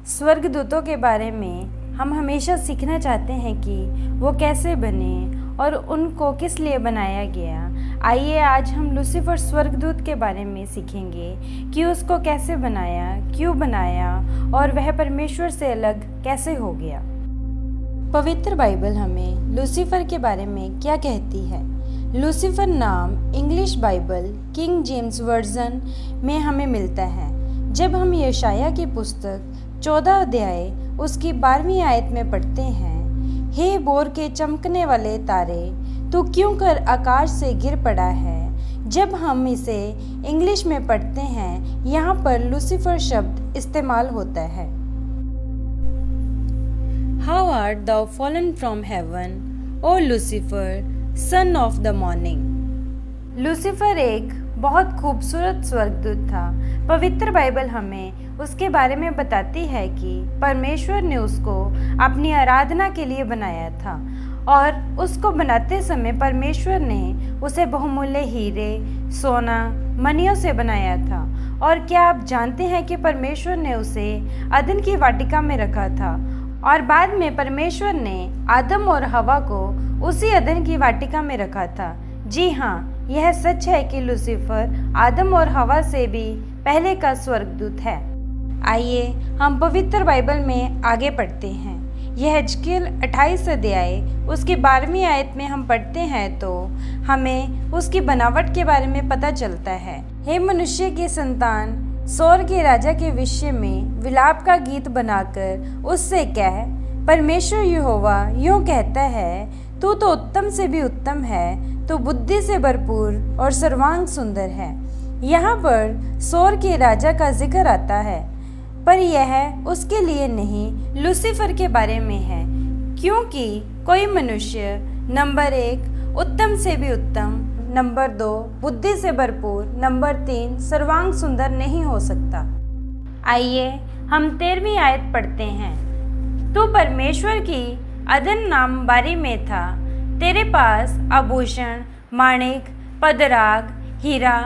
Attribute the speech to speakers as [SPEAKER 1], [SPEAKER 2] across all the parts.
[SPEAKER 1] स्वर्गदूतों के बारे में हम हमेशा सीखना चाहते हैं कि वो कैसे बने और उनको किस लिए बनाया गया। आइए आज हम लूसीफर स्वर्गदूत के बारे में सीखेंगे कि उसको कैसे बनाया, क्यों बनाया और वह परमेश्वर से अलग कैसे हो गया। पवित्र बाइबल हमें लूसीफर के बारे में क्या कहती है। लूसीफर नाम English Bible king James version में हमें मिलता है। जब हम यशाया की पुस्तक 14 अध्याय उसकी 12वीं आयत में पढ़ते हैं, हे बोर के चमकने वाले तारे, तू क्यों कर आकाश से गिर पड़ा है। जब हम इसे इंग्लिश में पढ़ते हैं, यहाँ पर लूसीफर शब्द इस्तेमाल होता है। How art thou fallen from heaven, O Lucifer, son of the morning। Lucifer एक बहुत खूबसूरत स्वर्गदूत था। पवित्र बाइबल हमें उसके बारे में बताती है कि परमेश्वर ने उसको अपनी आराधना के लिए बनाया था और उसको बनाते समय परमेश्वर ने उसे बहुमूल्य हीरे, सोना, मणियों से बनाया था। और क्या आप जानते हैं कि परमेश्वर ने उसे अदन की वाटिका में रखा था और बाद में परमेश्वर ने आदम और हवा को उसी अदन की वाटिका में रखा था। जी हाँ, यह सच है कि लूसीफर आदम और हवा से भी पहले का स्वर्गदूत है। आइए हम पवित्र बाइबल में आगे पढ़ते हैं। यह यहेजकेल 28 अध्याय उसकी 12वीं आयत में हम पढ़ते हैं तो हमें उसकी बनावट के बारे में पता चलता है। हे मनुष्य की संतान, सौर के राजा के विषय में विलाप का गीत बनाकर उससे कह, परमेश्वर यहोवा यूँ कहता है, तू तो उत्तम से भी उत्तम है, तो बुद्धि से भरपूर और सर्वांग सुंदर है। यहाँ पर सौर के राजा का जिक्र आता है, पर यह उसके लिए नहीं, लूसीफर के बारे में है, क्योंकि कोई मनुष्य नंबर 1 उत्तम से भी उत्तम, नंबर 2 बुद्धि से भरपूर, नंबर 3 सर्वांग सुंदर नहीं हो सकता। आइए हम 13वीं आयत पढ़ते हैं। तू परमेश्वर की अदन नाम बारी में था, तेरे पास आभूषण, माणिक, पदराग, हीरा,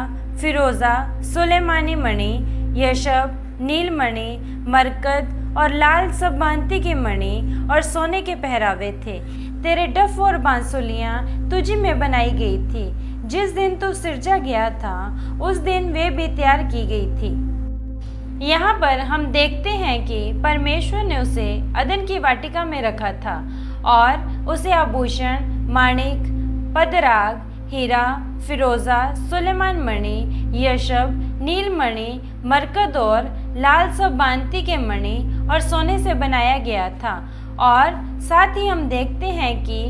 [SPEAKER 1] फिरोजा, सुलेमानी मणि, यशब, नीलमणि, मरकत और लाल सब भांति के मणि और सोने के पहरावे थे। तेरे डफ और बांसुलियाँ तुझी में बनाई गई थी। जिस दिन तू सिरजा गया था, उस दिन वे भी तैयार की गई थी। यहाँ पर हम देखते हैं कि परमेश्वर ने उसे अदन की वाटिका में रखा था और उसे आभूषण, माणिक, पदराग, हीरा, फिरोजा, सुलेमान मणि, यशब, नीलमणि, मरकत और लाल सब भांति के मणि और सोने से बनाया गया था। और साथ ही हम देखते हैं कि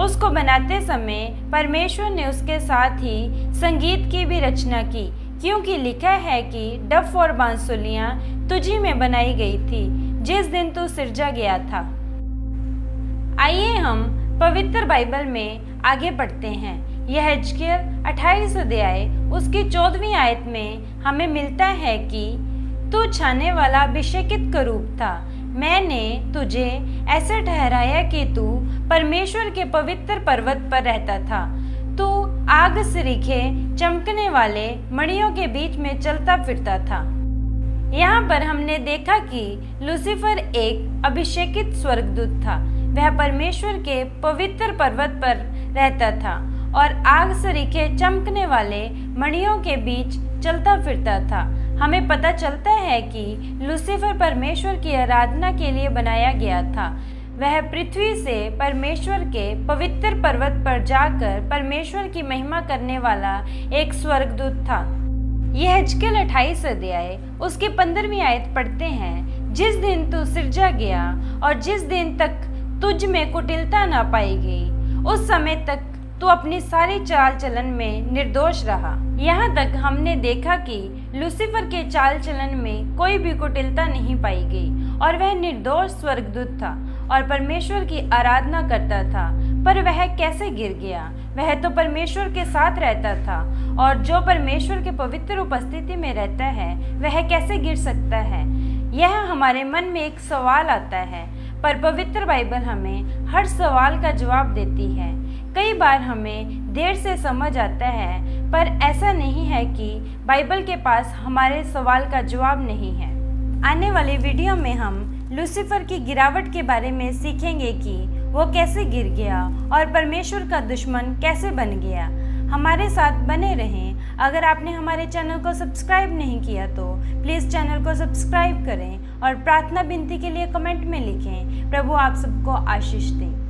[SPEAKER 1] उसको बनाते समय परमेश्वर ने उसके साथ ही संगीत की भी रचना की, क्योंकि लिखा है कि डफ और बांसुलियाँ तुझी में बनाई गई थी जिस दिन तू सिरजा गया था। आइए हम पवित्र बाइबल में आगे पढ़ते हैं। यह यहेजकेल 28 अध्याय उसकी 14वीं आयत में हमें मिलता है कि तू छाने वाला अभिषेकित करूब था। मैंने तुझे ऐसे ठहराया कि तू परमेश्वर के पवित्र पर्वत पर रहता था। तू आग सरीखे चमकने वाले मणियों के बीच में चलता फिरता था। यहाँ पर हमने देखा कि लूसीफर एक अभिषेकित स्वर्गदूत था। वह परमेश्वर के पवित्र पर्वत पर रहता था और आग सरीखे चमकने वाले मणियों के बीच चलता फिरता था। हमें पता चलता है कि लूसीफर परमेश्वर की आराधना के लिए बनाया गया था। वह पृथ्वी से परमेश्वर के पवित्र पर्वत पर जाकर परमेश्वर की महिमा करने वाला एक स्वर्गदूत था। यह यहेजकेल 28 अध्याय उसकी 15वीं आयत पढ़ते हैं, जिस दिन तू सिरजा गया और जिस दिन तक तुझ में कुटिलता न पाई गई, उस समय तक तू अपनी सारी चाल चलन में निर्दोष रहा। यहाँ तक हमने देखा कि लूसीफर के चाल चलन में कोई भी कुटिलता नहीं पाई गई और वह निर्दोष स्वर्गदूत था और परमेश्वर की आराधना करता था। पर वह कैसे गिर गया? वह तो परमेश्वर के साथ रहता था और जो परमेश्वर के पवित्र उपस्थिति में रहता है वह कैसे गिर सकता है? यह हमारे मन में एक सवाल आता है, पर पवित्र बाइबल हमें हर सवाल का जवाब देती है। कई बार हमें देर से समझ आता है, पर ऐसा नहीं है कि बाइबल के पास हमारे सवाल का जवाब नहीं है। आने वाले वीडियो में हम लूसीफर की गिरावट के बारे में सीखेंगे कि वो कैसे गिर गया और परमेश्वर का दुश्मन कैसे बन गया। हमारे साथ बने रहें। अगर आपने हमारे चैनल को सब्सक्राइब नहीं किया तो प्लीज़ चैनल को सब्सक्राइब करें और प्रार्थना विनती के लिए कमेंट में लिखें। प्रभु आप सबको आशीष दें।